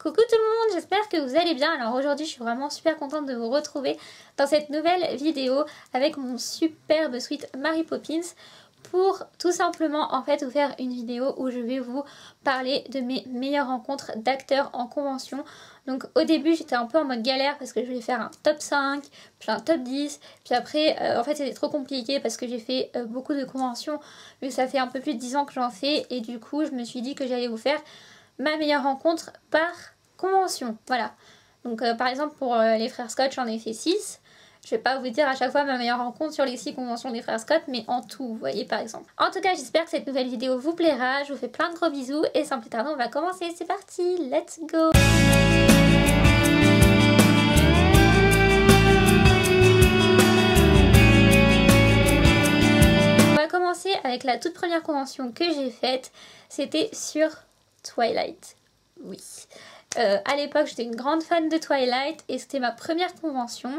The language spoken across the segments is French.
Coucou tout le monde, j'espère que vous allez bien. Alors aujourd'hui je suis vraiment super contente de vous retrouver dans cette nouvelle vidéo avec mon superbe sweat Mary Poppins pour tout simplement en fait vous faire une vidéo où je vais vous parler de mes meilleures rencontres d'acteurs en convention. Donc au début j'étais un peu en mode galère parce que je voulais faire un top 5, puis un top 10, puis après en fait c'était trop compliqué parce que j'ai fait beaucoup de conventions vu que ça fait un peu plus de 10 ans que j'en fais et du coup je me suis dit que j'allais vous faire ma meilleure rencontre par convention, voilà. Donc par exemple pour les frères Scott j'en ai fait 6. Je vais pas vous dire à chaque fois ma meilleure rencontre sur les 6 conventions des frères Scott, mais en tout, vous voyez par exemple. En tout cas j'espère que cette nouvelle vidéo vous plaira, je vous fais plein de gros bisous et sans plus tarder on va commencer, c'est parti, let's go. On va commencer avec la toute première convention que j'ai faite, c'était sur Twilight, oui. À l'époque j'étais une grande fan de Twilight et c'était ma première convention,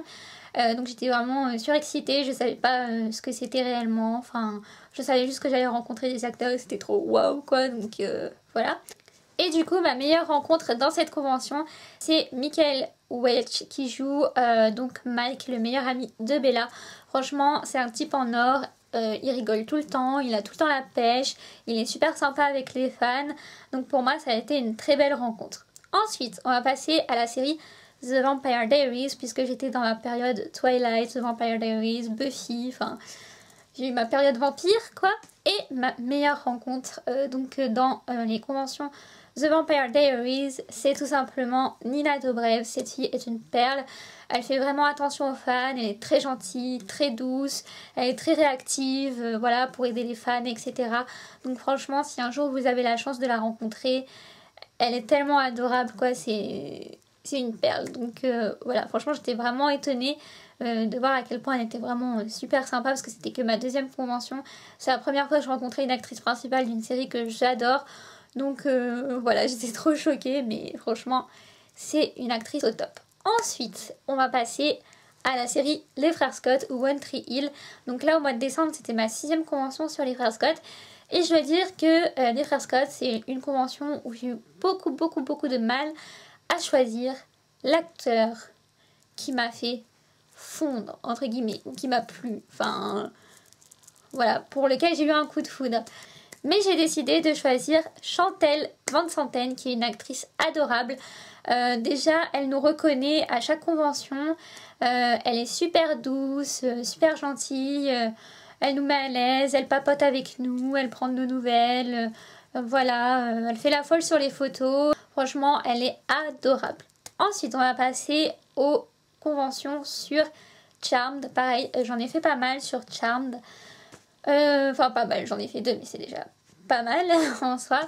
donc j'étais vraiment surexcitée, je savais pas ce que c'était réellement, enfin je savais juste que j'allais rencontrer des acteurs et c'était trop waouh quoi, donc voilà. Et du coup ma meilleure rencontre dans cette convention c'est Michael Welch qui joue donc Mike, le meilleur ami de Bella. Franchement c'est un type en or. Il rigole tout le temps, il a tout le temps la pêche, il est super sympa avec les fans, donc pour moi ça a été une très belle rencontre. Ensuite on va passer à la série The Vampire Diaries, puisque j'étais dans la période Twilight, The Vampire Diaries, Buffy, enfin j'ai eu ma période vampire quoi. Et ma meilleure rencontre donc dans les conventions The Vampire Diaries, c'est tout simplement Nina Dobrev. Cette fille est une perle, elle fait vraiment attention aux fans, elle est très gentille, très douce, elle est très réactive, voilà, pour aider les fans, etc. Donc franchement, si un jour vous avez la chance de la rencontrer, elle est tellement adorable, quoi, c'est une perle. Donc voilà, franchement, j'étais vraiment étonnée de voir à quel point elle était vraiment super sympa parce que c'était que ma deuxième convention. C'est la première fois que je rencontrais une actrice principale d'une série que j'adore. Donc voilà, j'étais trop choquée, mais franchement, c'est une actrice au top. Ensuite, on va passer à la série Les Frères Scott ou One Tree Hill. Donc là, au mois de décembre, c'était ma 6e convention sur Les Frères Scott. Et je dois dire que Les Frères Scott, c'est une convention où j'ai eu beaucoup de mal à choisir l'acteur qui m'a fait fondre, entre guillemets, ou qui m'a plu. Enfin, voilà, pour lequel j'ai eu un coup de foudre. Mais j'ai décidé de choisir Chantelle Van Santen, qui est une actrice adorable. Déjà, elle nous reconnaît à chaque convention. Elle est super douce, super gentille. Elle nous met à l'aise, elle papote avec nous, elle prend de nos nouvelles. Voilà, elle fait la folle sur les photos. Franchement, elle est adorable. Ensuite, on va passer aux conventions sur Charmed. Pareil, j'en ai fait pas mal sur Charmed. Enfin pas mal, j'en ai fait 2 mais c'est déjà pas mal en soi.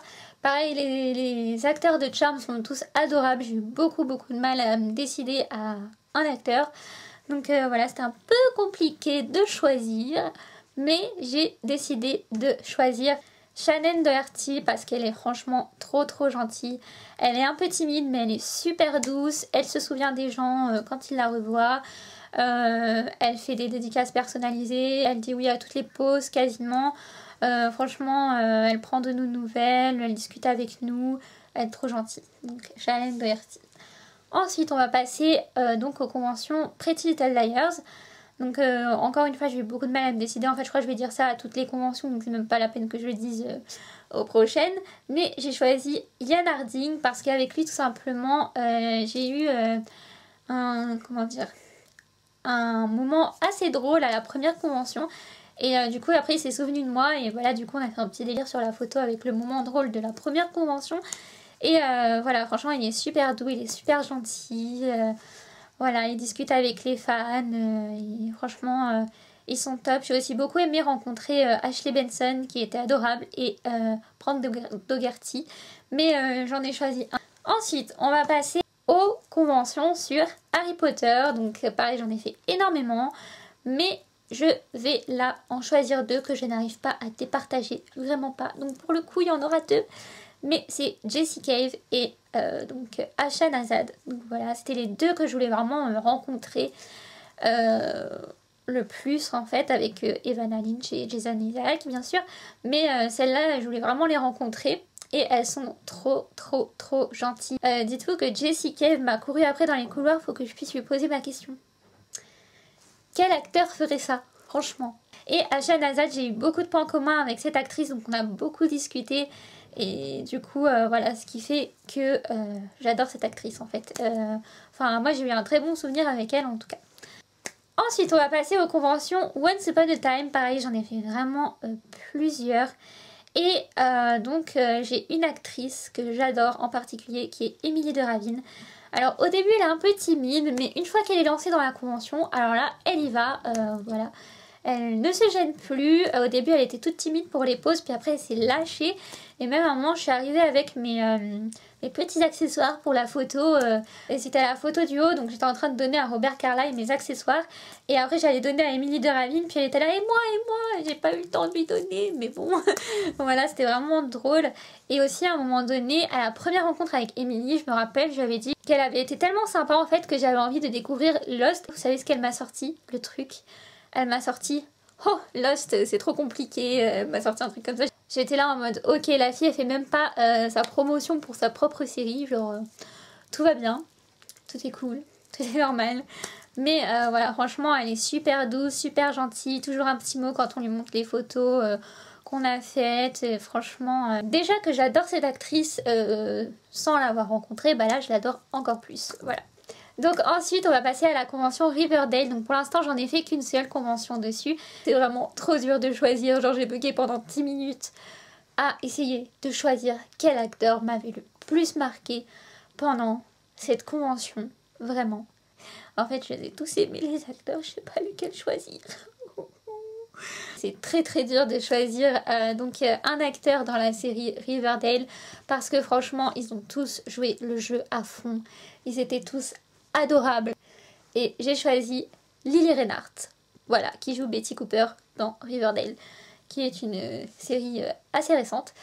Pareil, les acteurs de Charmed sont tous adorables, j'ai eu beaucoup de mal à me décider à un acteur. Donc voilà, c'était un peu compliqué de choisir, mais j'ai décidé de choisir Shannen Doherty parce qu'elle est franchement trop gentille. Elle est un peu timide mais elle est super douce, elle se souvient des gens quand ils la revoient. Elle fait des dédicaces personnalisées, elle dit oui à toutes les pauses quasiment. Franchement, elle prend de nos nouvelles, elle discute avec nous, elle est trop gentille. Donc Shannen Doherty. Ensuite, on va passer donc aux conventions Pretty Little Liars. Donc encore une fois, j'ai eu beaucoup de mal à me décider. En fait, je crois que je vais dire ça à toutes les conventions, donc c'est même pas la peine que je le dise aux prochaines. Mais j'ai choisi Ian Harding parce qu'avec lui, tout simplement, j'ai eu un moment assez drôle à la première convention. Et du coup après il s'est souvenu de moi et voilà, du coup on a fait un petit délire sur la photo avec le moment drôle de la première convention. Et voilà, franchement il est super doux, il est super gentil, voilà, il discute avec les fans, et franchement ils sont top. J'ai aussi beaucoup aimé rencontrer Ashley Benson qui était adorable et Brand Dougherty, mais j'en ai choisi un. Ensuite on va passer aux conventions sur Harry Potter. Donc pareil, j'en ai fait énormément, mais je vais là en choisir 2 que je n'arrive pas à départager, vraiment pas. Donc pour le coup il y en aura 2, mais c'est Jessie Cave et donc Asha Nazad. Donc voilà, c'était les 2 que je voulais vraiment rencontrer le plus en fait, avec Evanna Lynch et Jason Isaac bien sûr, mais celles-là je voulais vraiment les rencontrer. et elles sont trop gentilles. Dites-vous que Jessie Cave m'a couru après dans les couloirs, faut que je puisse lui poser ma question. Quel acteur ferait ça, franchement? Et Asha Nazad, j'ai eu beaucoup de points communs avec cette actrice, donc on a beaucoup discuté. Et du coup, voilà, ce qui fait que j'adore cette actrice en fait. Enfin, moi j'ai eu un très bon souvenir avec elle en tout cas. Ensuite, on va passer aux conventions Once Upon a Time. Pareil, j'en ai fait vraiment plusieurs. Et donc, j'ai une actrice que j'adore en particulier qui est Émilie de Ravin. Alors, au début, elle est un peu timide, mais une fois qu'elle est lancée dans la convention, alors là, elle y va, voilà. Elle ne se gêne plus. Au début, elle était toute timide pour les poses, puis après, elle s'est lâchée. Et même à un moment, je suis arrivée avec mes petits accessoires pour la photo. Et c'était la photo du haut, donc j'étais en train de donner à Robert Carlyle mes accessoires. Et après, j'allais donner à Émilie de Ravin, puis elle était là, et moi. J'ai pas eu le temps de lui donner, mais bon. Voilà, c'était vraiment drôle. Et aussi, à un moment donné, à la première rencontre avec Émilie, je me rappelle, je lui avais dit qu'elle avait été tellement sympa, en fait, que j'avais envie de découvrir Lost. Vous savez ce qu'elle m'a sorti, le truc? Elle m'a sorti « Oh, Lost, c'est trop compliqué », elle m'a sorti un truc comme ça. J'étais là en mode « Ok, la fille, elle fait même pas sa promotion pour sa propre série, genre tout va bien, tout est cool, tout est normal ». Mais voilà, franchement, elle est super douce, super gentille, toujours un petit mot quand on lui montre les photos qu'on a faites. Et franchement, déjà que j'adore cette actrice sans l'avoir rencontrée, bah là, je l'adore encore plus, voilà. Donc ensuite on va passer à la convention Riverdale. Donc pour l'instant j'en ai fait qu'une seule convention dessus. C'est vraiment trop dur de choisir, genre j'ai bugué pendant 10 minutes à essayer de choisir quel acteur m'avait le plus marqué pendant cette convention. Vraiment. En fait je les ai tous aimés les acteurs, je sais pas lequel choisir. C'est très dur de choisir donc un acteur dans la série Riverdale parce que franchement ils ont tous joué le jeu à fond. Ils étaient tous adorables. Et j'ai choisi Lily Reinhardt, voilà, qui joue Betty Cooper dans Riverdale, qui est une série assez récente,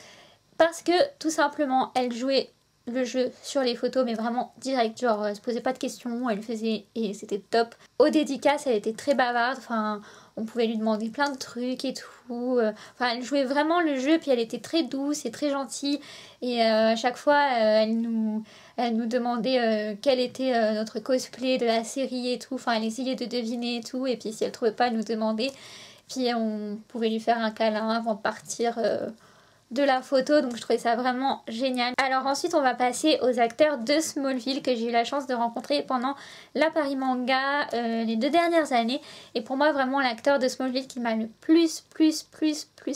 parce que tout simplement elle jouait le jeu sur les photos, mais vraiment direct, genre elle se posait pas de questions, elle faisait et c'était top. Aux dédicaces, elle était très bavarde, enfin on pouvait lui demander plein de trucs et tout. Enfin elle jouait vraiment le jeu, puis elle était très douce et très gentille, et à chaque fois elle nous demandait quel était notre cosplay de la série et tout, enfin elle essayait de deviner et tout, et puis si elle trouvait pas, elle nous demandait, puis on pouvait lui faire un câlin avant de partir de la photo, donc je trouvais ça vraiment génial. Alors ensuite on va passer aux acteurs de Smallville que j'ai eu la chance de rencontrer pendant la Paris Manga les 2 dernières années, et pour moi vraiment l'acteur de Smallville qui m'a le plus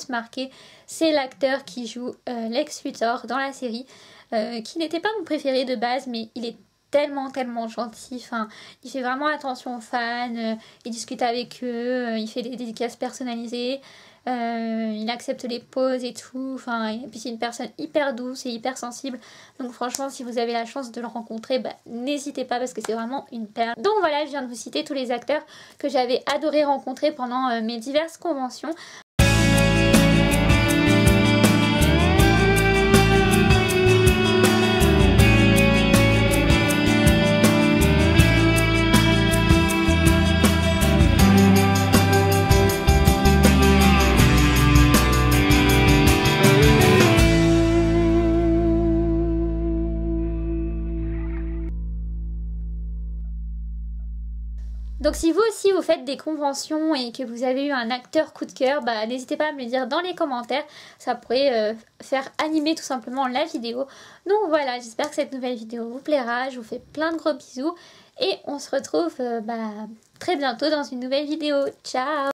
marqué, c'est l'acteur qui joue Lex Luthor dans la série, qui n'était pas mon préféré de base, mais il est tellement gentil, enfin il fait vraiment attention aux fans, il discute avec eux, il fait des dédicaces personnalisées, il accepte les pauses et tout, enfin et puis c'est une personne hyper douce et hyper sensible, donc franchement si vous avez la chance de le rencontrer, bah, n'hésitez pas parce que c'est vraiment une perle. Donc voilà, je viens de vous citer tous les acteurs que j'avais adoré rencontrer pendant mes diverses conventions. Donc si vous aussi vous faites des conventions et que vous avez eu un acteur coup de cœur, bah, n'hésitez pas à me le dire dans les commentaires, ça pourrait faire animer tout simplement la vidéo. Donc voilà, j'espère que cette nouvelle vidéo vous plaira, je vous fais plein de gros bisous et on se retrouve très bientôt dans une nouvelle vidéo. Ciao!